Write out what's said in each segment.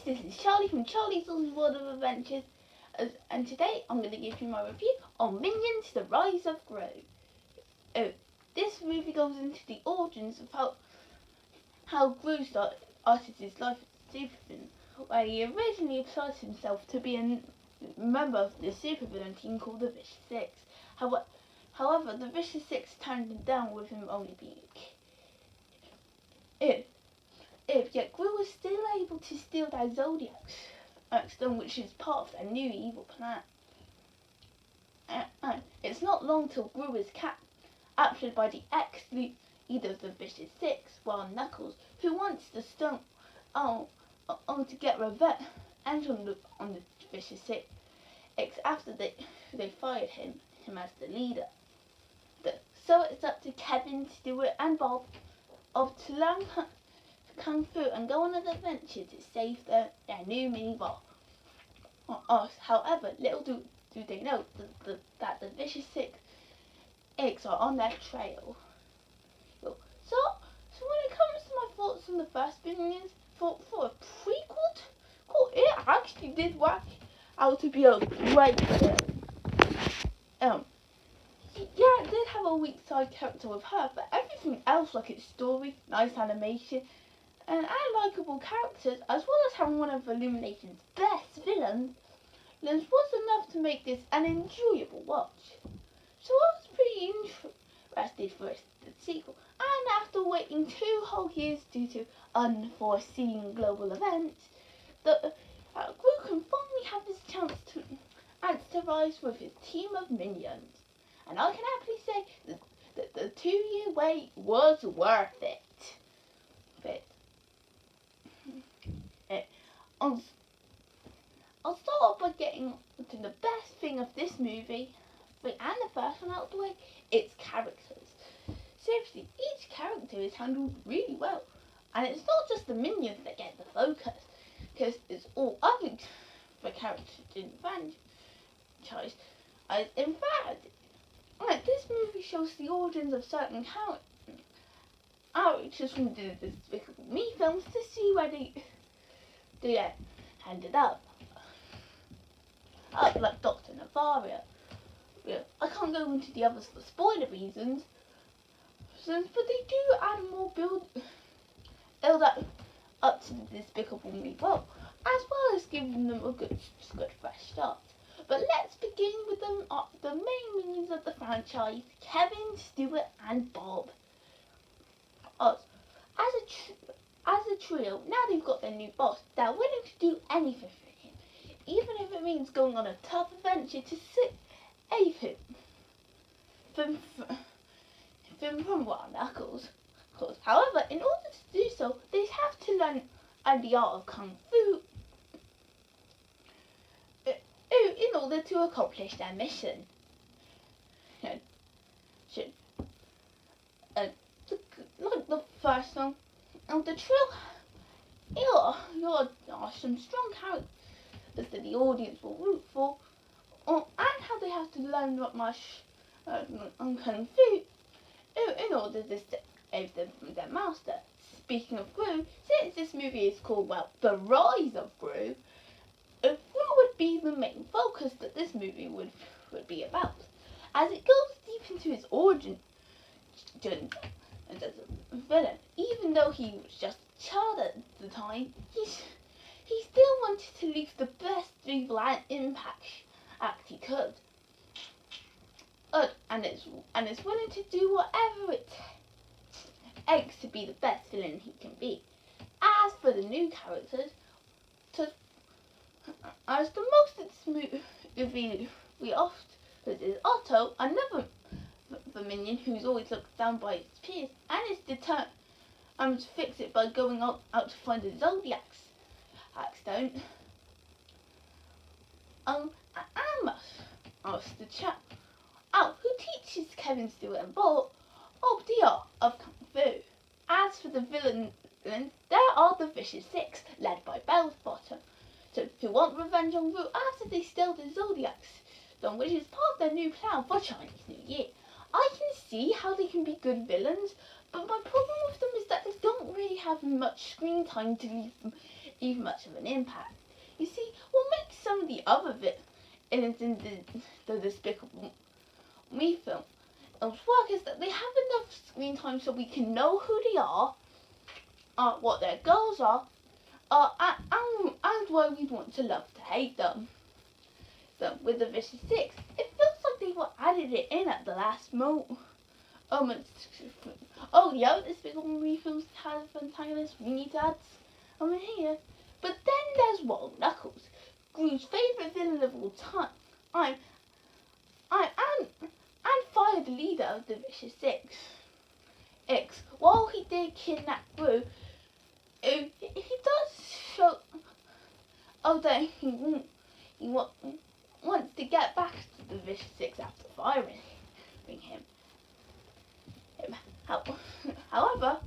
this is Charlie from Charlie's Awesome World of Adventures, and today I'm going to give you my review on Minions: The Rise of Gru. This movie goes into the origins of how Gru started his life as a supervillain, where he originally applied himself to be a member of the supervillain team called the Vicious Six. However, the Vicious Six turned him down with him only being yet Gru was still able to steal their Zodiac Stone, which is part of their new evil plan. And it's not long till Gru is captured by the ex-leader of the Vicious Six, Wild Knuckles, who wants the stone to get revenge on the Vicious Six after they fired him as the leader. So it's up to Kevin, Stuart and Bob to learn Kung Fu and go on an adventure to save their new mini-boss. However, little do they know that the Vicious Six are on their trail. So when it comes to my thoughts on the first Minions, for a prequel, it actually did work out to be a great film. Yeah, it did have a weak side character with her, but everything else, like its story, nice animation, and likeable characters, as well as having one of Illumination's best villains, was enough to make this an enjoyable watch. So I was pretty interested for the sequel, and after waiting 2 whole years due to unforeseen global events, Gru can finally have his chance to rise with his team of minions. And I can happily say that the 2-year wait was worth it. I'll start off by getting to the best thing of this movie, and the first one out of the way, its characters. Seriously, each character is handled really well, and it's not just the minions that get the focus, because it's all other characters in the franchise. In fact, this movie shows the origins of certain characters from the Despicable Me films to see where they ended up. Like Dr. Navaria. I can't go into the others for spoiler reasons, but they do add more build up to the Despicable Me world, as well as giving them a good fresh start. But let's begin with the main minions of the franchise, Kevin, Stuart and Bob. As a trio, now they've got their new boss, they're willing to do anything for him, even if it means going on a tough adventure to save him from Wild Knuckles. However, in order to do so, they have to learn the art of Kung Fu in order to accomplish their mission. Like the first one, the trio, are some strong characters that the audience will root for, and how they have to learn much Kung Fu in order to save their master. Speaking of Gru, since this movie is called, The Rise of Gru, Gru would be the main focus that this movie would be about, as it goes deep into his origin journey as a villain. Even though he was just a child at the time, he still wanted to leave the best evil impact he could, and is willing to do whatever it takes to be the best villain he can be. As for the new characters, as the most of this movie we offers is Otto, another minion who's always looked down by his peers and is determined to fix it by going out to find the Zodiac Stone. The chap who teaches Kevin, Stuart and Bob the art of Kung Fu. As for the villains, there are the Vicious Six, led by Bellsbottom, who want revenge on Gru after they steal the Zodiac Stone, which is part of their new plan for Chinese New Year. I can see how they can be good villains, But my problem with them is that they don't really have much screen time to leave much of an impact. You see, what makes some of the other villains in the Despicable Me film work is that they have enough screen time so we can know who they are, what their goals are, and why we'd want to love to hate them. So with the Vicious Six, it feels like they were added it in at the last moment. Oh, the other Despicable Me films have antagonists. We need to add in here. But then there's Wild Knuckles, Gru's favourite villain of all time. And Fire, the leader of the Vicious Six. While he did kidnap Gru, he does show that he wants to get back to the Vicious Six after firing him. However,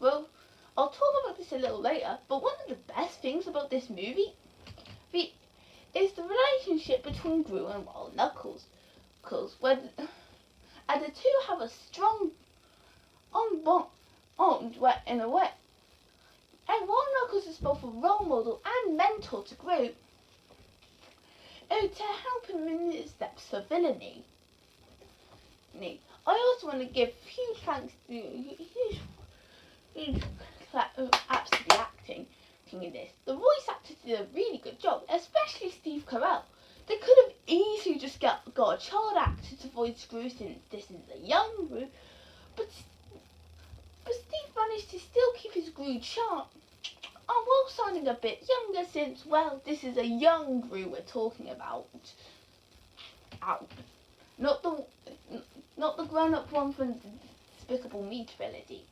well, I'll talk about this a little later, but one of the best things about this movie is the relationship between Gru and Wild Knuckles. And the two have a strong bond in a way. And Wild Knuckles is both a role model and mentor to Gru to help him in his steps for villainy. I also want to give huge thanks to huge claps to the acting in this. The voice actors did a really good job, especially Steve Carell. They could have easily just got a child actor to voice Gru since this is a young Gru, but Steve managed to still keep his Gru sharp, while sounding a bit younger since, well, this is a young Gru we're talking about. Not the grown-up one from the Despicable Me trilogy.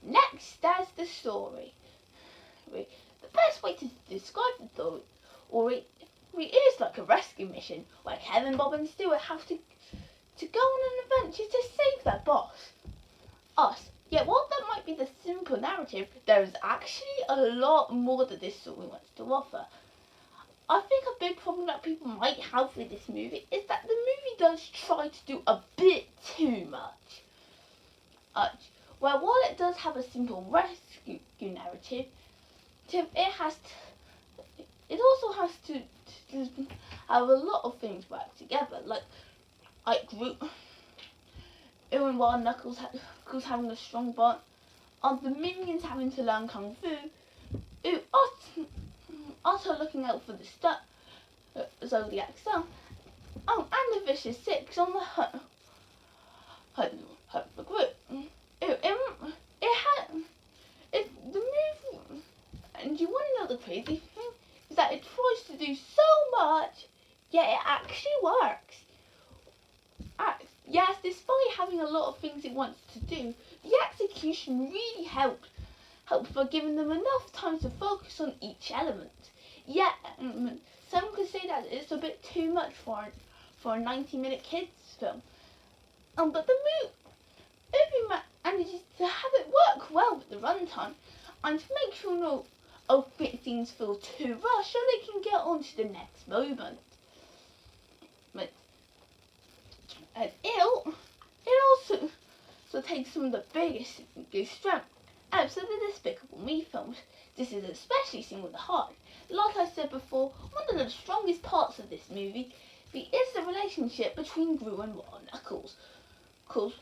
Next, there's the story. The best way to describe the story is like a rescue mission where Kevin, Bob and Stuart have to go on an adventure to save their boss, us. Yet while that might be the simple narrative, there is actually a lot more that this story wants to offer. I think a big problem that people might have with this movie is that the movie does try to do a bit too much. While it does have a simple rescue narrative, it also has to have a lot of things work together, like Gru and Wild Knuckles having a strong bond, the minions having to learn Kung Fu, also looking out for the Zodiac Sun, and the Vicious Six on the hunt for Gru. The movie, and you want to know the crazy thing, is that it tries to do so much, yet it actually works. Yes, despite having a lot of things it wants to do, the execution really helped by giving them enough time to focus on each element. Yet, some could say that it's a bit too much for a 90-minute kids film. But the movie manages to have it work well with the runtime, and to make sure no things feel too rushed so they can get on to the next moment. It also takes some of the biggest strength out of the Despicable Me films. This is especially seen with the heart. Like I said before, one of the strongest parts of this movie is the relationship between Gru and Wild Knuckles. As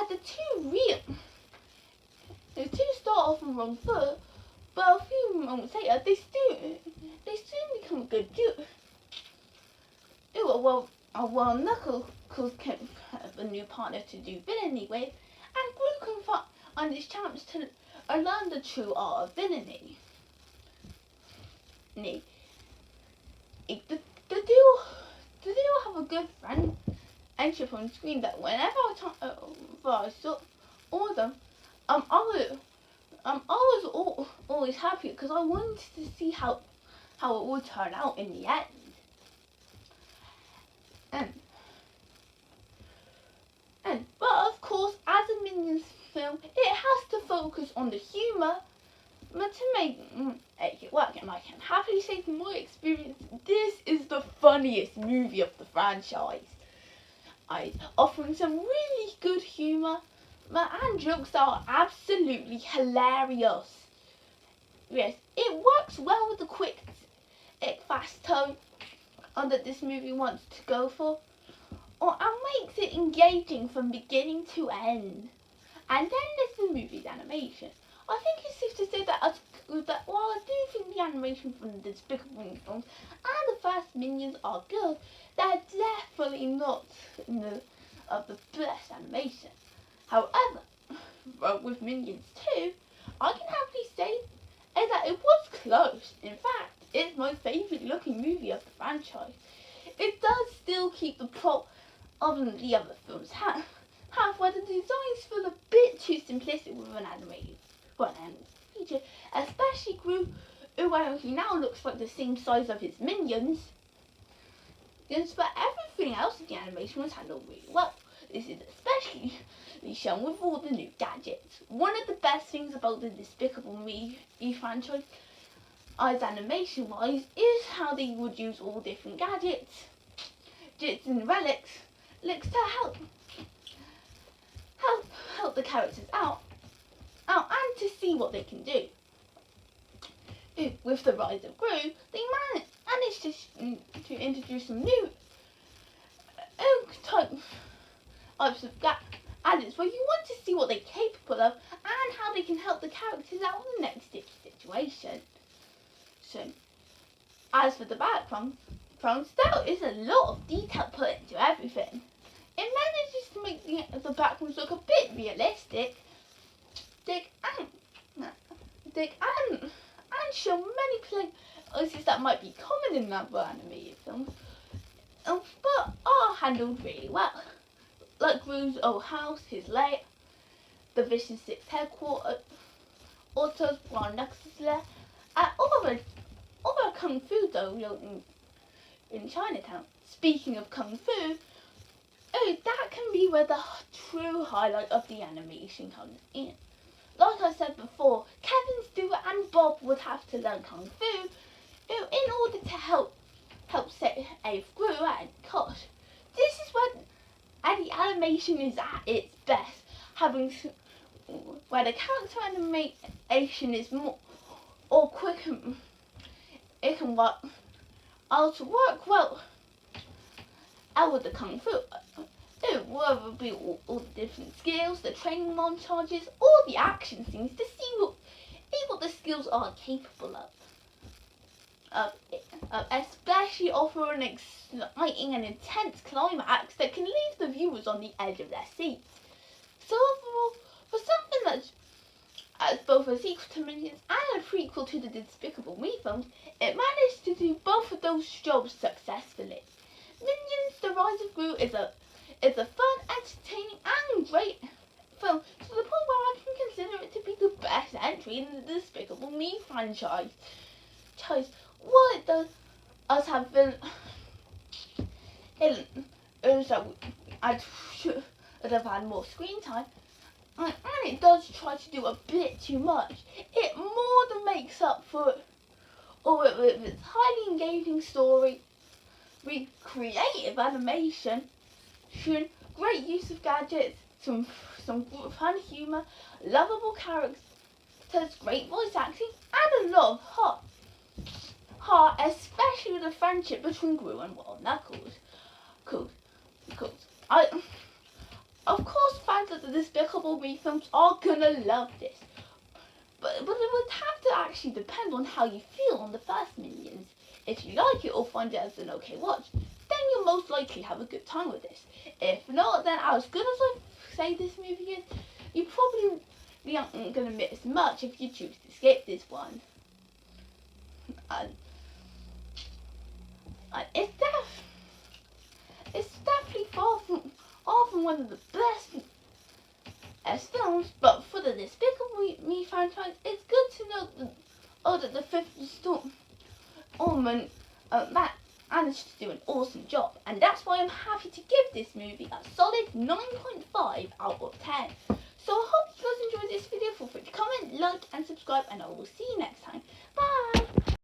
the two start off on wrong foot, but a few moments later they soon become a good duo. Wild Knuckles can have a new partner to do villainy with, and Gru can find his chance to learn the true art of villainy. The duo have a good friendship on screen that whenever I saw all of them, I was always happy because I wanted to see how it would turn out in the end. But of course, as a Minions film, it has to focus on the humour, but to make it work. And I can happily say from my experience, this is the funniest movie of the franchise. offering some really good humour and jokes that are absolutely hilarious. Yes, it works well with the quick, fast tone that this movie wants to go for, and makes it engaging from beginning to end. And then there's the movie's animation. I think it's safe to say that while I do think the animation from the Despicable Me films and the first Minions are good, they're definitely not of the best animation. However, with Minions 2, I can happily say that it was close. In fact, it's my favourite looking movie of the franchise. It does still keep the plot of the other films have, where the designs feel a bit too simplistic with an animated feature, especially Gru, who he now looks like the same size of his minions. Yes, but everything else in the animation was handled really well. This is especially shown with all the new gadgets. One of the best things about the Despicable Me franchise, as animation wise, is how they would use all different gadgets and relics to help the characters out and to see what they can do. With the rise of Gru, they managed to introduce some new types of gadgets where you want to see what they're capable of and how they can help the characters out in the next sticky situation. So, as for the background, there is a lot of detail put into everything. It manages to make the backgrounds look a bit realistic, and show many places that might be common in other animated films, but are handled really well. Like Gru's old house, his lair, the Vision 6 headquarters, Otto's Wild Nexus lair, and other Kung Fu dojo in Chinatown. Speaking of Kung Fu, that can be where the true highlight of the animation comes in. Like I said before, Kevin Stewart and Bob would have to learn Kung Fu in order to help save Gru and Kosh. This is where the animation is at its best, where the character animation is more or quick. It can work well out with the Kung Fu. Whether it be all the different skills, the training montages, or the action scenes to see what the skills are capable of. Especially offer an exciting and intense climax that can leave the viewers on the edge of their seats. So overall, for something that's as both a sequel to Minions and a prequel to the Despicable Me films, it managed to do both of those jobs successfully. Minions: The Rise of Gru is a fun, entertaining, and great film to the point where I can consider it to be the best entry in the Despicable Me franchise. While it does have I should have had more screen time, and it does try to do a bit too much, it more than makes up for it with its highly engaging story, creative animation, great use of gadgets, some fun humour, lovable characters, great voice acting, and a lot of heart, especially with the friendship between Gru and Wild Knuckles. Of course, fans of the Despicable Me films are gonna love this, but it would have to actually depend on how you feel on the first Minions. If you like it or find it as an okay watch, then you'll most likely have a good time with this. If not, then as good as I say this movie is, you probably aren't going to miss much if you choose to skip this one. And it's definitely far from one of the best films, but for the Despicable Me franchise, it's good to know that the fifth installment that managed to do an awesome job, and that's why I'm happy to give this movie a solid 9.5 out of 10. So I hope you guys enjoyed this video. Feel free to comment, like, and subscribe, and I will see you next time.